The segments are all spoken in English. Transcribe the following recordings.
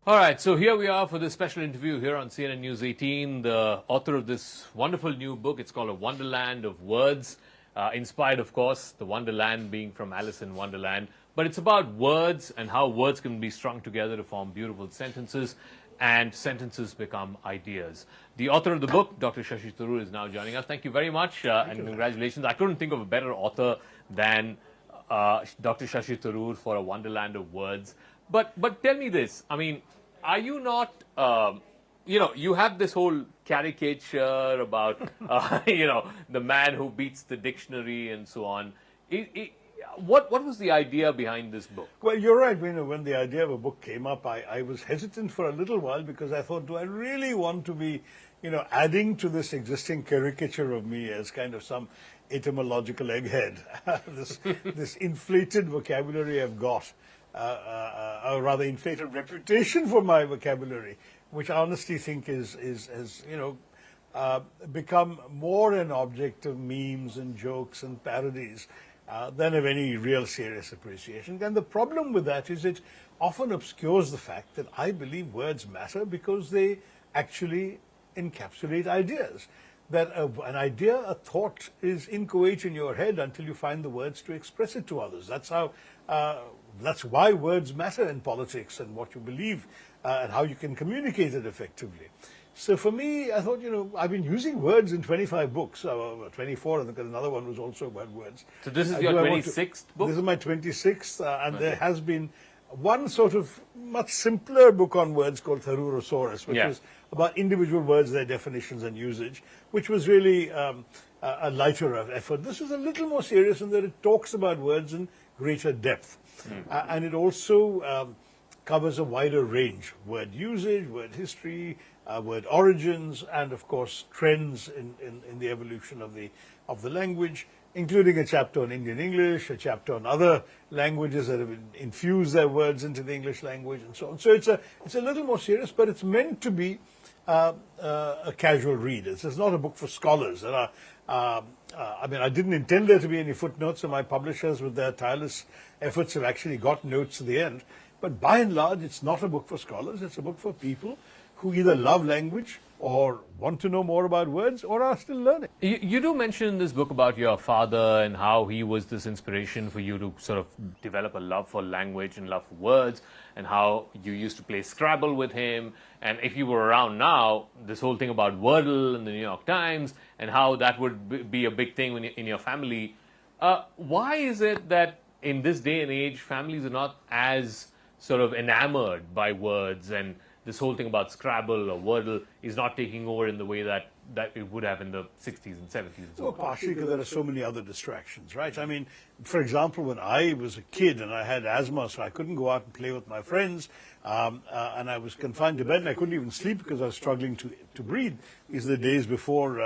All right, so here we are for this special interview here on CNN News 18. The author of this wonderful new book, it's called A Wonderland of Words, inspired, of course, the Wonderland being from Alice in Wonderland. But it's about words and how words can be strung together to form beautiful sentences, and sentences become ideas. The author of the book, Dr. Shashi Tharoor, is now joining us. Thank you very much, and congratulations. I couldn't think of a better author than Dr. Shashi Tharoor for A Wonderland of Words. But tell me this, I mean, are you not, you have this whole caricature about, the man who beats the dictionary and so on. What was the idea behind this book? Well, you're right. When the idea of a book came up, I was hesitant for a little while because I thought, do I really want to be, adding to this existing caricature of me as kind of some etymological egghead, this inflated vocabulary I've got. A rather inflated reputation for my vocabulary, which I honestly think has become more an object of memes and jokes and parodies than of any real serious appreciation. And the problem with that is it often obscures the fact that I believe words matter because they actually encapsulate ideas. That an idea, a thought is inchoate in your head until you find the words to express it to others. That's why words matter in politics and what you believe and how you can communicate it effectively. So for me, I thought, I've been using words in 25 books, 24, and another one was also about words. So this is your 26th book? This is my 26th, and there has been one sort of much simpler book on words called Tharoorosaurus, which is about individual words, their definitions and usage, which was really a lighter of effort. This is a little more serious in that it talks about words in greater depth. And it also covers a wider range: word usage, word history, word origins, and of course trends in the evolution of the language, including a chapter on Indian English, a chapter on other languages that have infused their words into the English language, and so on. So it's a little more serious, but it's meant to be a casual read. It's not a book for scholars. I didn't intend there to be any footnotes, and my publishers, with their tireless efforts, have actually got notes at the end. But by and large, it's not a book for scholars. It's a book for people who either love language or want to know more about words or are still learning. You do mention in this book about your father and how he was this inspiration for you to sort of develop a love for language and love for words, and how you used to play Scrabble with him. And if you were around now, this whole thing about Wordle in the New York Times and how that would be a big thing in your family. Why is it that in this day and age, families are not as sort of enamored by words, and this whole thing about Scrabble or Wordle is not taking over in the way that it would have in the 60s and 70s and so on? Partially because there are so many other distractions, right? I mean, for example, when I was a kid and I had asthma, so I couldn't go out and play with my friends, and I was confined to bed and I couldn't even sleep because I was struggling to breathe. These are the days before,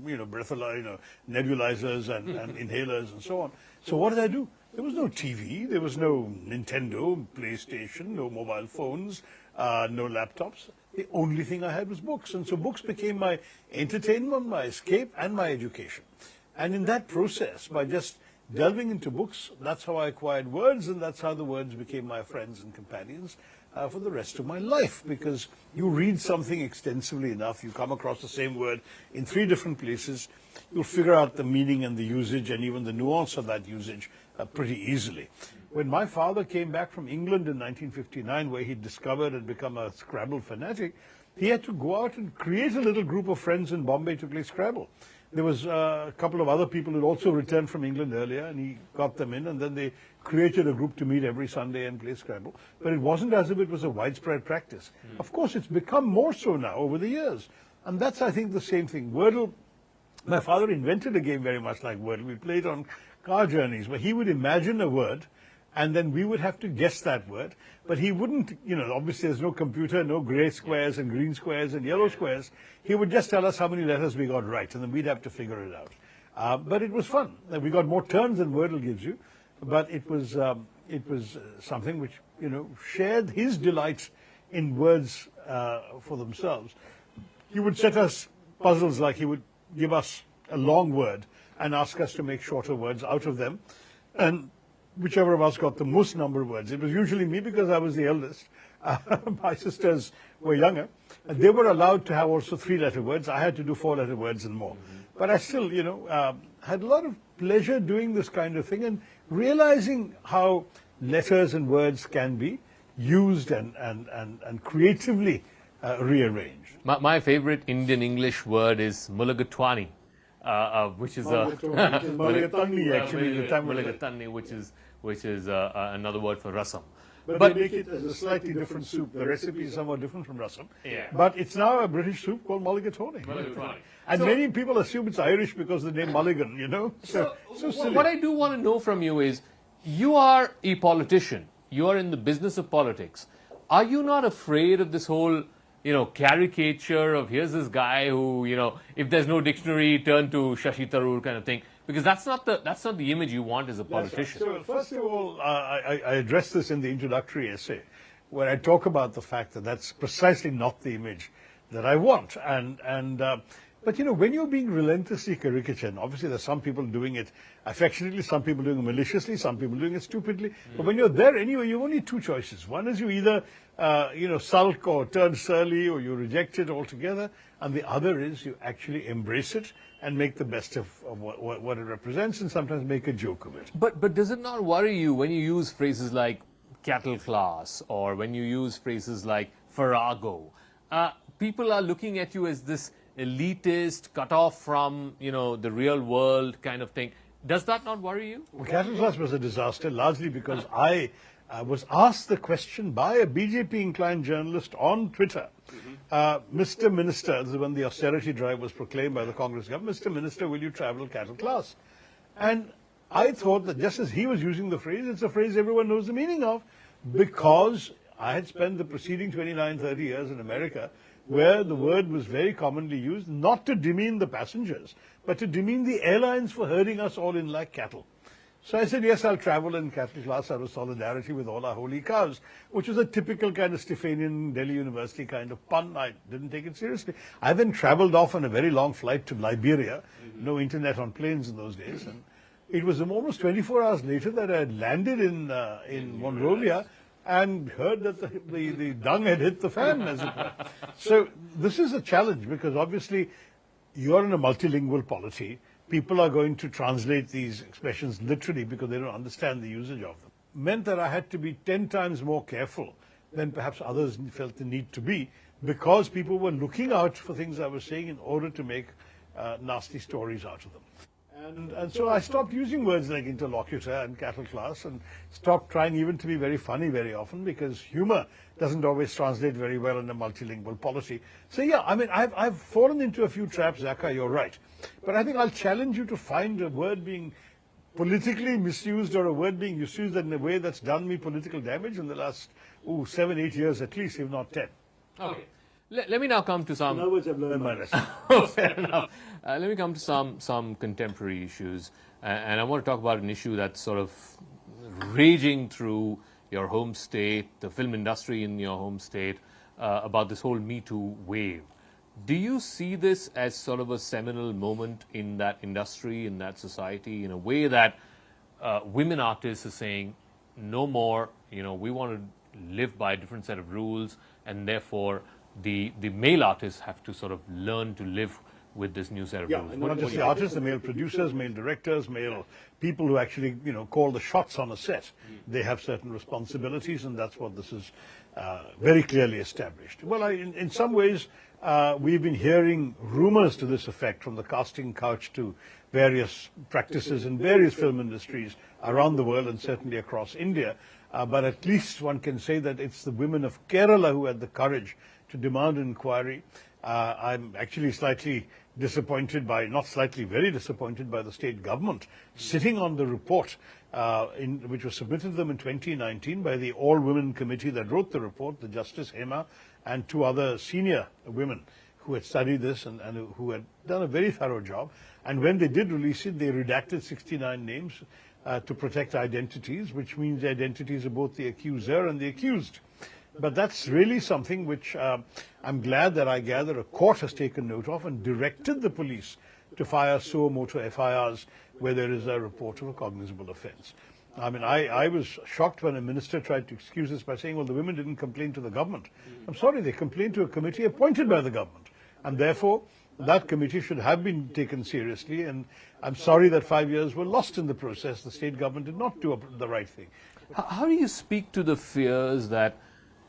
nebulizers and inhalers and so on. So what did I do? There was no TV, there was no Nintendo, PlayStation, no mobile phones, no laptops. The only thing I had was books. And so books became my entertainment, my escape, and my education. And in that process, by just delving into books, that's how I acquired words, and that's how the words became my friends and companions for the rest of my life. Because you read something extensively enough, you come across the same word in 3 different places, you'll figure out the meaning and the usage and even the nuance of that usage pretty easily. When my father came back from England in 1959, where he'd discovered and become a Scrabble fanatic, he had to go out and create a little group of friends in Bombay to play Scrabble. There was a couple of other people who'd also returned from England earlier, and he got them in, and then they created a group to meet every Sunday and play Scrabble. But it wasn't as if it was a widespread practice. Of course, it's become more so now over the years. And that's, I think, the same thing. Wordle, my father invented a game very much like Wordle. We played on car journeys, where he would imagine a word, and then we would have to guess that word. But he wouldn't, obviously there's no computer, no gray squares and green squares and yellow squares. He would just tell us how many letters we got right, and then we'd have to figure it out. But it was fun. We got more turns than Wordle gives you, but it was something which, shared his delight in words for themselves. He would set us puzzles, like he would give us a long word and ask us to make shorter words out of them. And whichever of us got the most number of words. It was usually me because I was the eldest. My sisters were younger, and they were allowed to have also 3-letter words. I had to do 4-letter words and more. But I still, had a lot of pleasure doing this kind of thing and realizing how letters and words can be used and creatively rearranged. My favorite Indian English word is mulligatawny, which is Mulligatawny, actually, the Tamil. mulligatawny, which is another word for rasam. But they make it as a slightly different soup. The recipe is somewhat different from rasam. Yeah. But it's now a British soup called mulligatawny. Mulligatawny. And many people assume it's Irish because of the name Mulligan, So silly. What I do want to know from you is, you are a politician. You are in the business of politics. Are you not afraid of this whole, caricature of here's this guy who, if there's no dictionary, turn to Shashi Tharoor kind of thing? Because that's not the image you want as a politician. So first of all, I address this in the introductory essay, where I talk about the fact that that's precisely not the image that I want. But when you're being relentlessly caricatured, obviously there's some people doing it affectionately, some people doing it maliciously, some people doing it stupidly. But when you're there anyway, you've only two choices. One is you either, sulk or turn surly, or you reject it altogether, and the other is you actually embrace it and make the best of what it represents, and sometimes make a joke of it. But does it not worry you when you use phrases like cattle class, or when you use phrases like Farrago? People are looking at you as this elitist, cut off from, the real world kind of thing. Does that not worry you? Well, cattle class was a disaster, largely because I was asked the question by a BJP-inclined journalist on Twitter. Mr. Minister, this is when the austerity drive was proclaimed by the Congress government, Mr. Minister, will you travel cattle class? And I thought that just as he was using the phrase, it's a phrase everyone knows the meaning of, because I had spent the preceding 29, 30 years in America, where the word was very commonly used, not to demean the passengers, but to demean the airlines for herding us all in like cattle. So I said, yes, I'll travel in cattle class out of solidarity with all our holy cows, which was a typical kind of Stephanian Delhi University kind of pun. I didn't take it seriously. I then traveled off on a very long flight to Liberia, no internet on planes in those days, and it was almost 24 hours later that I had landed in Monrovia, and heard that the dung had hit the fan, as it were. So this is a challenge, because obviously you're in a multilingual polity. People are going to translate these expressions literally because they don't understand the usage of them. Meant that I had to be 10 times more careful than perhaps others felt the need to be, because people were looking out for things I was saying in order to make nasty stories out of them. And so I stopped using words like interlocutor and cattle class, and stopped trying even to be very funny very often, because humor doesn't always translate very well in a multilingual polity. So yeah, I mean, I've fallen into a few traps, Zaka, you're right. But I think I'll challenge you to find a word being politically misused, or a word being misused in a way that's done me political damage in the last 7, 8 years at least, if not 10. Okay. Let me now come to some... In other words, I've learned my lesson. Fair enough. Let me come to some contemporary issues. And I want to talk about an issue that's sort of raging through your home state, the film industry in your home state, about this whole MeToo wave. Do you see this as sort of a seminal moment in that industry, in that society, in a way that women artists are saying, no more, we want to live by a different set of rules, and therefore the male artists have to sort of learn to live with this new set of rules? And not just the artists, the male producers, male directors, male people who actually, call the shots on a set. They have certain responsibilities, and that's what this is very clearly established. Well, in some ways, we've been hearing rumors to this effect, from the casting couch to various practices in various film industries around the world, and certainly across India. But at least one can say that it's the women of Kerala who had the courage to demand an inquiry. I'm actually slightly disappointed very disappointed by the state government sitting on the report which was submitted to them in 2019 by the all-women committee that wrote the report, the Justice Hema and 2 other senior women who had studied this and who had done a very thorough job. And when they did release it, they redacted 69 names to protect identities, which means the identities of both the accuser and the accused. But that's really something which I'm glad that I gather a court has taken note of and directed the police to fire suo motu FIRs where there is a report of a cognizable offence. I mean, I was shocked when a minister tried to excuse this by saying, well, the women didn't complain to the government. I'm sorry, they complained to a committee appointed by the government. And therefore, that committee should have been taken seriously. And I'm sorry that 5 years were lost in the process. The state government did not do the right thing. How do you speak to the fears that,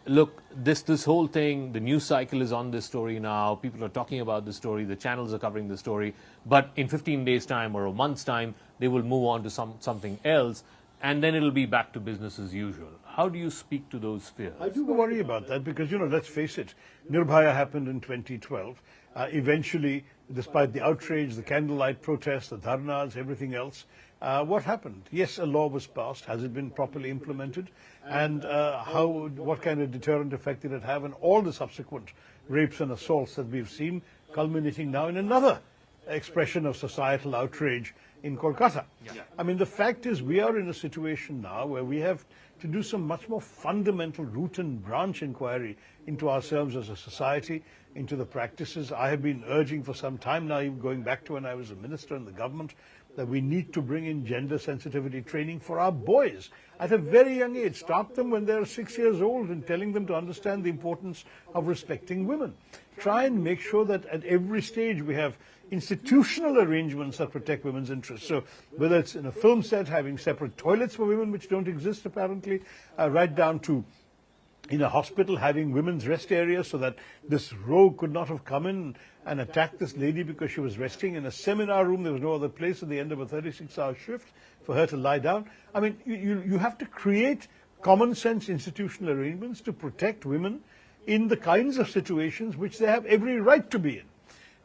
look, this whole thing, the news cycle is on this story now, people are talking about this story, the channels are covering the story, but in 15 days' time or a month's time, they will move on to something else, and then it'll be back to business as usual. How do you speak to those fears? I do worry about that because, let's face it, Nirbhaya happened in 2012. Eventually, despite the outrage, the candlelight protests, the dharnas, everything else, what happened? Yes, a law was passed. Has it been properly implemented? And what kind of deterrent effect did it have? And all the subsequent rapes and assaults that we've seen, culminating now in another expression of societal outrage in Kolkata. Yeah. I mean, the fact is we are in a situation now where we have to do some much more fundamental root and branch inquiry into ourselves as a society, into the practices. I have been urging for some time now, even going back to when I was a minister in the government, that we need to bring in gender sensitivity training for our boys at a very young age. Start them when they're 6 years old and telling them to understand the importance of respecting women. Try and make sure that at every stage we have institutional arrangements that protect women's interests. So whether it's in a film set, having separate toilets for women, which don't exist apparently, right down to in a hospital having women's rest areas so that this rogue could not have come in and attacked this lady because she was resting in a seminar room. There was no other place at the end of a 36-hour shift for her to lie down. I mean, you have to create common sense institutional arrangements to protect women in the kinds of situations which they have every right to be in.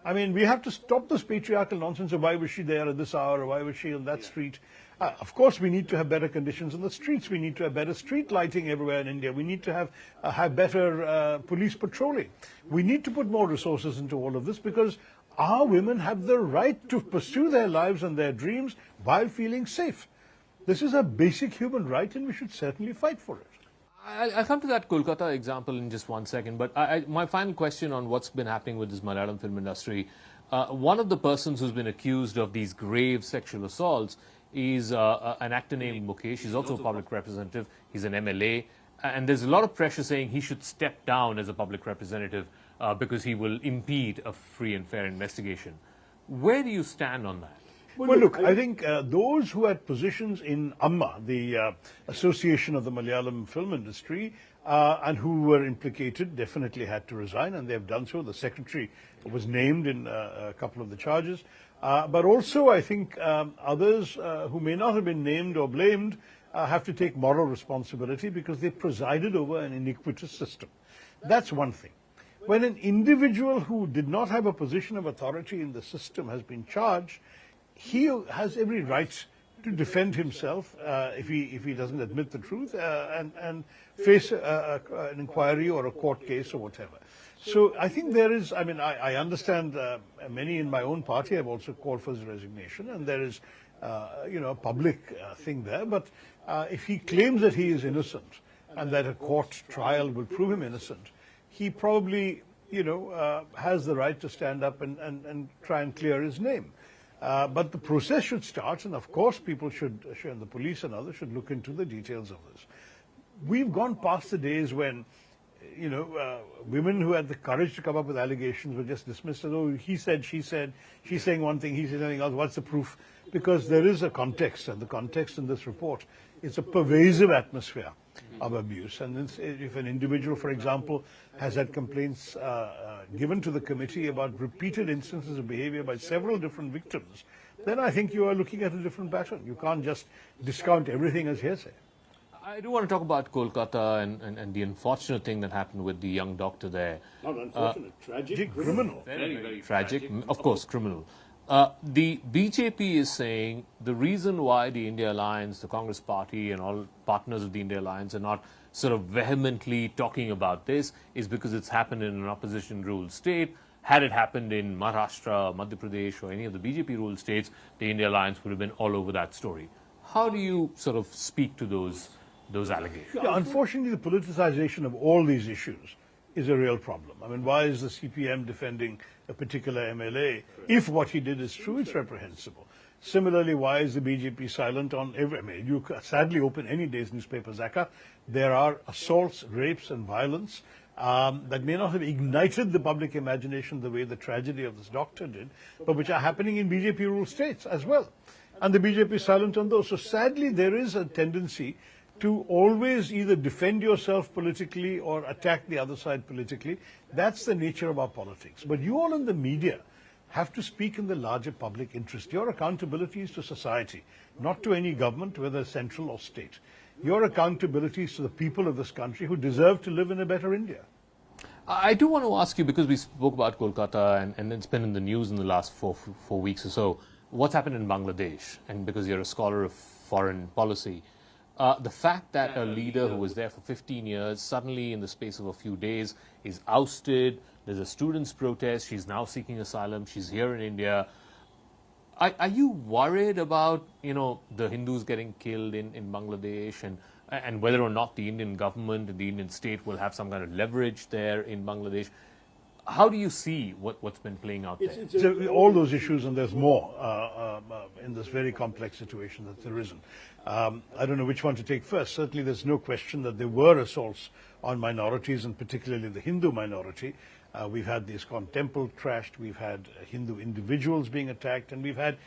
I mean, we have to stop this patriarchal nonsense of why was she there at this hour or why was she on that street. Of course, we need to have better conditions on the streets. We need to have better street lighting everywhere in India. We need to have better police patrolling. We need to put more resources into all of this because our women have the right to pursue their lives and their dreams while feeling safe. This is a basic human right and we should certainly fight for it. I'll come to that Kolkata example in just 1 second, but my final question on what's been happening with this Malayalam film industry. One of the persons who's been accused of these grave sexual assaults is an actor named Mukesh. He's also a public representative. He's an MLA. And there's a lot of pressure saying he should step down as a public representative because he will impede a free and fair investigation. Where do you stand on that? Well, look, I think those who had positions in AMMA, the Association of the Malayalam Film Industry, and who were implicated definitely had to resign, and they have done so. The secretary was named in a couple of the charges. But also, I think others who may not have been named or blamed have to take moral responsibility because they presided over an iniquitous system. That's one thing. When an individual who did not have a position of authority in the system has been charged, he has every right to defend himself if he doesn't admit the truth and face an inquiry or a court case or whatever. So I think there is, I mean, I understand many in my own party have also called for his resignation, and there is, a public thing there. But if he claims that he is innocent and that a court trial will prove him innocent, he probably, has the right to stand up and try and clear his name. But the process should start, and of course people should, and the police and others should look into the details of this. We've gone past the days when, women who had the courage to come up with allegations were just dismissed as, oh, he said, she's saying one thing, he said anything else, what's the proof? Because there is a context, and the context in this report is a pervasive atmosphere of abuse. And if an individual, for example, has had complaints given to the committee about repeated instances of behavior by several different victims, then I think you are looking at a different pattern. You can't just discount everything as hearsay. I do want to talk about Kolkata and the unfortunate thing that happened with the young doctor there. Not unfortunate, tragic, criminal. Very, very tragic. Of course, criminal. The BJP is saying the reason why the India Alliance, the Congress Party and all partners of the India Alliance are not sort of vehemently talking about this is because it's happened in an opposition-ruled state. Had it happened in Maharashtra, Madhya Pradesh or any of the BJP-ruled states, the India Alliance would have been all over that story. How do you sort of speak to those allegations? Yeah, unfortunately, the politicization of all these issues is a real problem. I mean, why is the CPM defending a particular MLA? If what he did is true, it's reprehensible. Similarly, why is the BJP silent on every... I mean, you sadly open any day's newspaper, Zaka, there are assaults, rapes and violence that may not have ignited the public imagination the way the tragedy of this doctor did, but which are happening in BJP-ruled states as well. And the BJP is silent on those. So sadly, there is a tendency to always either defend yourself politically or attack the other side politically. That's the nature of our politics. But you all in the media have to speak in the larger public interest. Your accountability is to society, not to any government, whether central or state. Your accountability is to the people of this country who deserve to live in a better India. I do want to ask you, because we spoke about Kolkata and it's been in the news in the last four weeks or so, what's happened in Bangladesh? And because you're a scholar of foreign policy, the fact that a leader who was there for 15 years suddenly in the space of a few days is ousted, there's a students' protest, she's now seeking asylum, she's here in India. Are you worried about, the Hindus getting killed in Bangladesh and whether or not the Indian government and the Indian state will have some kind of leverage there in Bangladesh? How do you see what's been playing out there? So all those issues, and there's more in this very complex situation that's arisen. I don't know which one to take first. Certainly there's no question that there were assaults on minorities, and particularly the Hindu minority. We've had the ISKCON temple trashed, we've had Hindu individuals being attacked, and we've had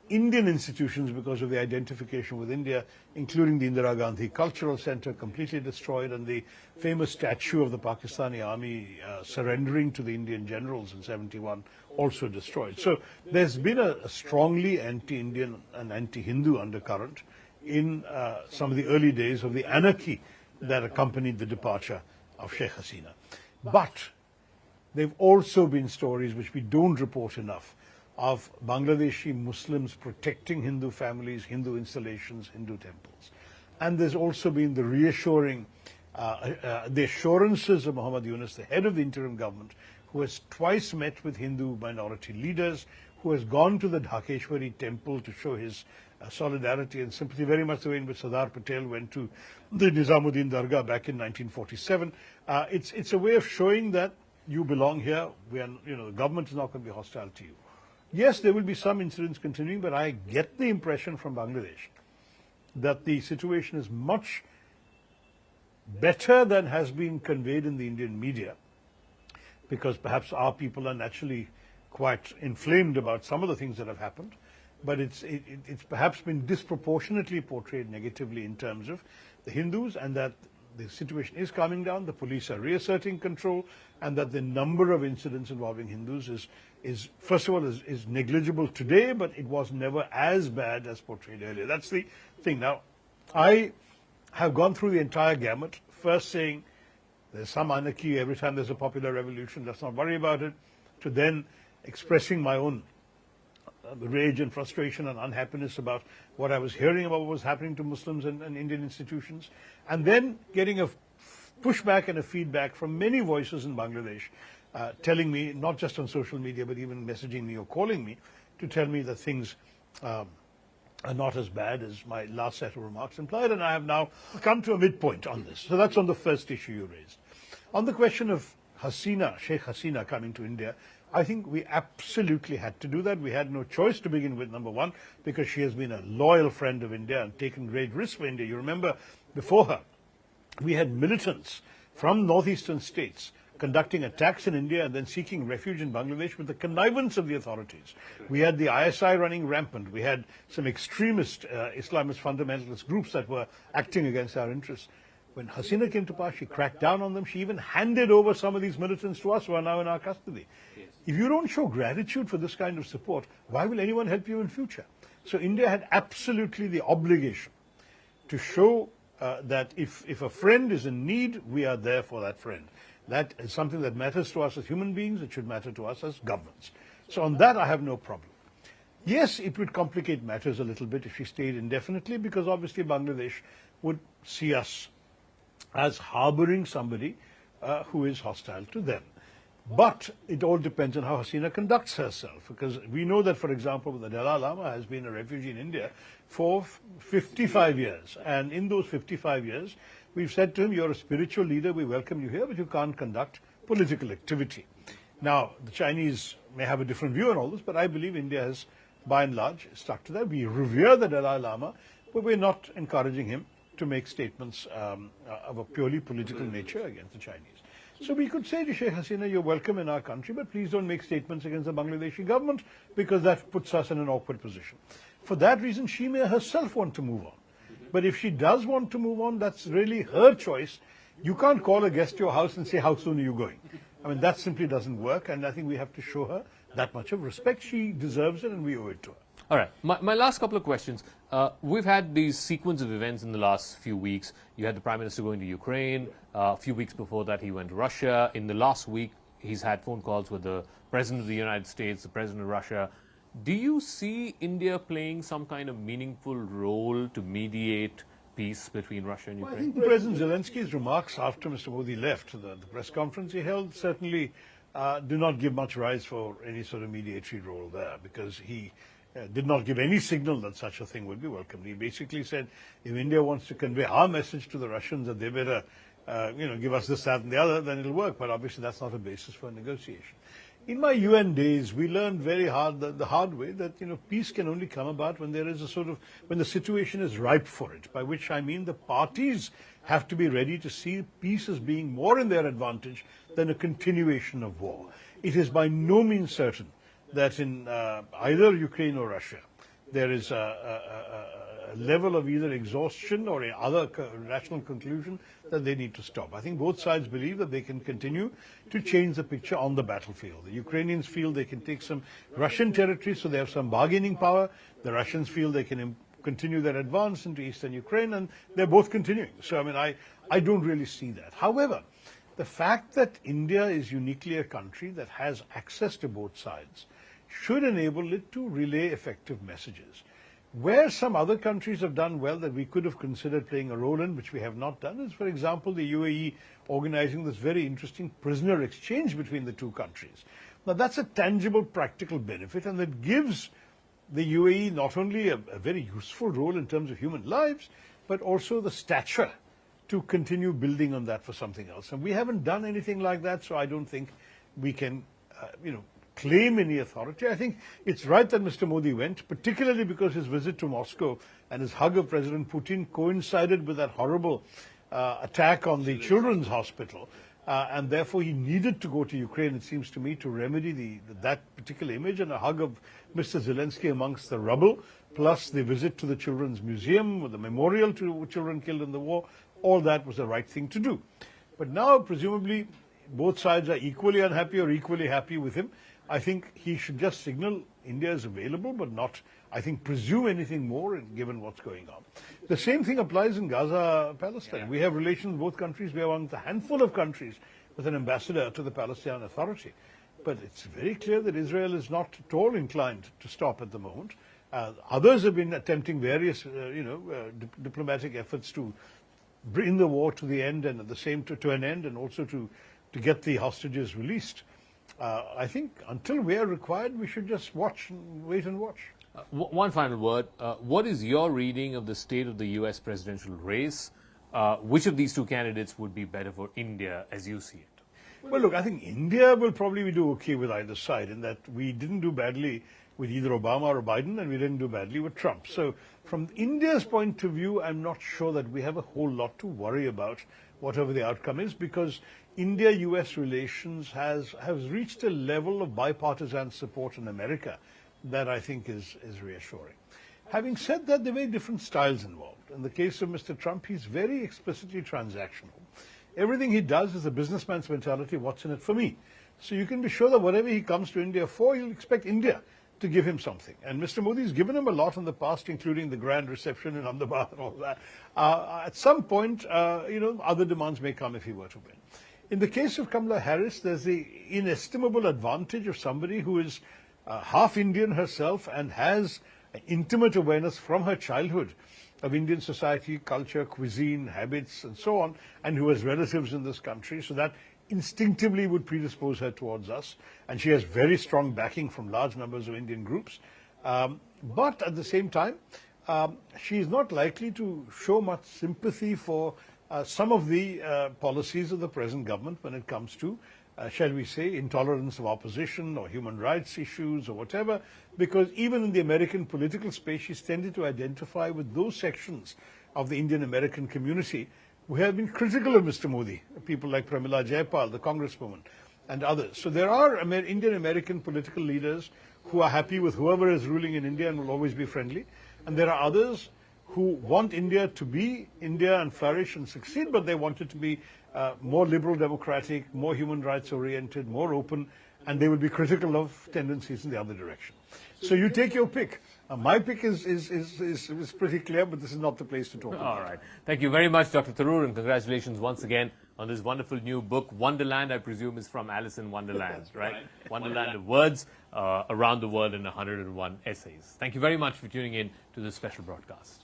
Indian institutions, because of the identification with India, including the Indira Gandhi Cultural Center, completely destroyed, and the famous statue of the Pakistani army surrendering to the Indian generals in '71 also destroyed. So there's been a strongly anti-Indian and anti-Hindu undercurrent in some of the early days of the anarchy that accompanied the departure of Sheikh Hasina. But there have also been stories which we don't report enough of Bangladeshi Muslims protecting Hindu families, Hindu installations, Hindu temples. And there's also been the reassuring, the assurances of Muhammad Yunus, the head of the interim government, who has twice met with Hindu minority leaders, who has gone to the Dhakeshwari temple to show his solidarity and sympathy, very much the way in which Sardar Patel went to the Nizamuddin Dargah back in 1947. It's a way of showing that you belong here. The government is not going to be hostile to you. Yes, there will be some incidents continuing, but I get the impression from Bangladesh that the situation is much better than has been conveyed in the Indian media, because perhaps our people are naturally quite inflamed about some of the things that have happened, but it's perhaps been disproportionately portrayed negatively in terms of the Hindus, and that the situation is calming down, the police are reasserting control, and that the number of incidents involving Hindus is first of all, is negligible today, but it was never as bad as portrayed earlier. That's the thing. Now, I have gone through the entire gamut, first saying there's some anarchy every time there's a popular revolution, let's not worry about it, to then expressing my own rage and frustration and unhappiness about what I was hearing about what was happening to Muslims and Indian institutions, and then getting a pushback and a feedback from many voices in Bangladesh, telling me, not just on social media, but even messaging me or calling me, to tell me that things are not as bad as my last set of remarks implied, and I have now come to a midpoint on this. So that's on the first issue you raised. On the question of Hasina, Sheikh Hasina coming to India, I think we absolutely had to do that. We had no choice to begin with, number one, because she has been a loyal friend of India and taken great risks for India. You remember, before her, we had militants from northeastern states conducting attacks in India and then seeking refuge in Bangladesh with the connivance of the authorities. We had the ISI running rampant. We had some extremist Islamist fundamentalist groups that were acting against our interests. When Hasina came to power, she cracked down on them. She even handed over some of these militants to us who are now in our custody. Yes. If you don't show gratitude for this kind of support, why will anyone help you in future? So India had absolutely the obligation to show that if a friend is in need, we are there for that friend. That is something that matters to us as human beings. It should matter to us as governments. So on that, I have no problem. Yes, it would complicate matters a little bit if she stayed indefinitely, because obviously Bangladesh would see us as harboring somebody who is hostile to them. But it all depends on how Hasina conducts herself, because we know that, for example, the Dalai Lama has been a refugee in India for 55 years. And in those 55 years, we've said to him, you're a spiritual leader, we welcome you here, but you can't conduct political activity. Now, the Chinese may have a different view on all this, but I believe India has by and large, stuck to that. We revere the Dalai Lama, but we're not encouraging him to make statements of a purely political nature against the Chinese. So we could say to Sheikh Hasina, you're welcome in our country, but please don't make statements against the Bangladeshi government, because that puts us in an awkward position. For that reason, she may herself want to move on. But if she does want to move on, that's really her choice. You can't call a guest to your house and say, how soon are you going? I mean, that simply doesn't work, and I think we have to show her that much of respect. She deserves it, and we owe it to her. All right. My last couple of questions. We've had these sequence of events in the last few weeks. You had the Prime Minister going to Ukraine. A few weeks before that, he went to Russia. In the last week, he's had phone calls with the President of the United States, the President of Russia. Do you see India playing some kind of meaningful role to mediate peace between Russia and Ukraine? I think President Zelensky's remarks after Mr. Modi left, the press conference he held, certainly do not give much rise for any sort of mediatory role there, because he did not give any signal that such a thing would be welcomed. He basically said, if India wants to convey our message to the Russians that they better, give us this, that, and the other, then it'll work. But obviously, that's not a basis for negotiation. In my UN days, we learned very hard, the hard way, that peace can only come about when there is when the situation is ripe for it. By which I mean the parties have to be ready to see peace as being more in their advantage than a continuation of war. It is by no means certain that in either Ukraine or Russia, there is a level of either exhaustion or other rational conclusion that they need to stop. I think both sides believe that they can continue to change the picture on the battlefield. The Ukrainians feel they can take some Russian territory, so they have some bargaining power. The Russians feel they can continue their advance into eastern Ukraine, and they're both continuing. So, I mean, I don't really see that. However, the fact that India is uniquely a country that has access to both sides should enable it to relay effective messages. Where some other countries have done well that we could have considered playing a role in, which we have not done, is, for example, the UAE organizing this very interesting prisoner exchange between the two countries. Now, that's a tangible, practical benefit, and that gives the UAE not only a very useful role in terms of human lives, but also the stature to continue building on that for something else. And we haven't done anything like that, so I don't think we can, claim any authority. I think it's right that Mr. Modi went, particularly because his visit to Moscow and his hug of President Putin coincided with that horrible attack on the children's hospital. And therefore he needed to go to Ukraine, it seems to me, to remedy that particular image, and a hug of Mr. Zelensky amongst the rubble, plus the visit to the Children's Museum, with the memorial to children killed in the war. All that was the right thing to do. But now, presumably, both sides are equally unhappy or equally happy with him. I think he should just signal India is available, but not, I think, presume anything more given what's going on. The same thing applies in Gaza, Palestine. Yeah. We have relations with both countries. We are one of the handful of countries with an ambassador to the Palestinian Authority. But it's very clear that Israel is not at all inclined to stop at the moment. Others have been attempting various, diplomatic efforts to bring the war to the end, and at the same to an end, and also to get the hostages released. I think until we are required, we should just wait and watch. One final word. What is your reading of the state of the U.S. presidential race? Which of these two candidates would be better for India as you see it? Well, look, I think India will probably do okay with either side, in that we didn't do badly with either Obama or Biden, and we didn't do badly with Trump. So from India's point of view, I'm not sure that we have a whole lot to worry about, whatever the outcome is, because India-US relations has reached a level of bipartisan support in America that I think is reassuring. Having said that, there are very different styles involved. In the case of Mr. Trump, he's very explicitly transactional. Everything he does is a businessman's mentality, what's in it for me? So you can be sure that whatever he comes to India for, he'll expect India to give him something. And Mr. Modi's given him a lot in the past, including the grand reception in Ahmedabad and all that. At some point, other demands may come if he were to win. In the case of Kamala Harris, there's the inestimable advantage of somebody who is half Indian herself and has an intimate awareness from her childhood of Indian society, culture, cuisine, habits, and so on, and who has relatives in this country. So that instinctively would predispose her towards us. And she has very strong backing from large numbers of Indian groups. But at the same time, she is not likely to show much sympathy for some of the policies of the present government when it comes to shall we say, intolerance of opposition or human rights issues or whatever, because even in the American political space, she's tended to identify with those sections of the Indian American community who have been critical of Mr. Modi, people like Pramila Jayapal, the congresswoman, and others. So there are Indian American political leaders who are happy with whoever is ruling in India and will always be friendly. And there are others who want India to be India and flourish and succeed, but they want it to be more liberal democratic, more human rights oriented, more open, and they will be critical of tendencies in the other direction. So you take your pick. My pick is pretty clear, but this is not the place to talk about. All right. Thank you very much, Dr. Tharoor, and congratulations once again on this wonderful new book. Wonderland, I presume, is from Alice in Wonderland, right? Wonderland of words around the world in 101 essays. Thank you very much for tuning in to this special broadcast.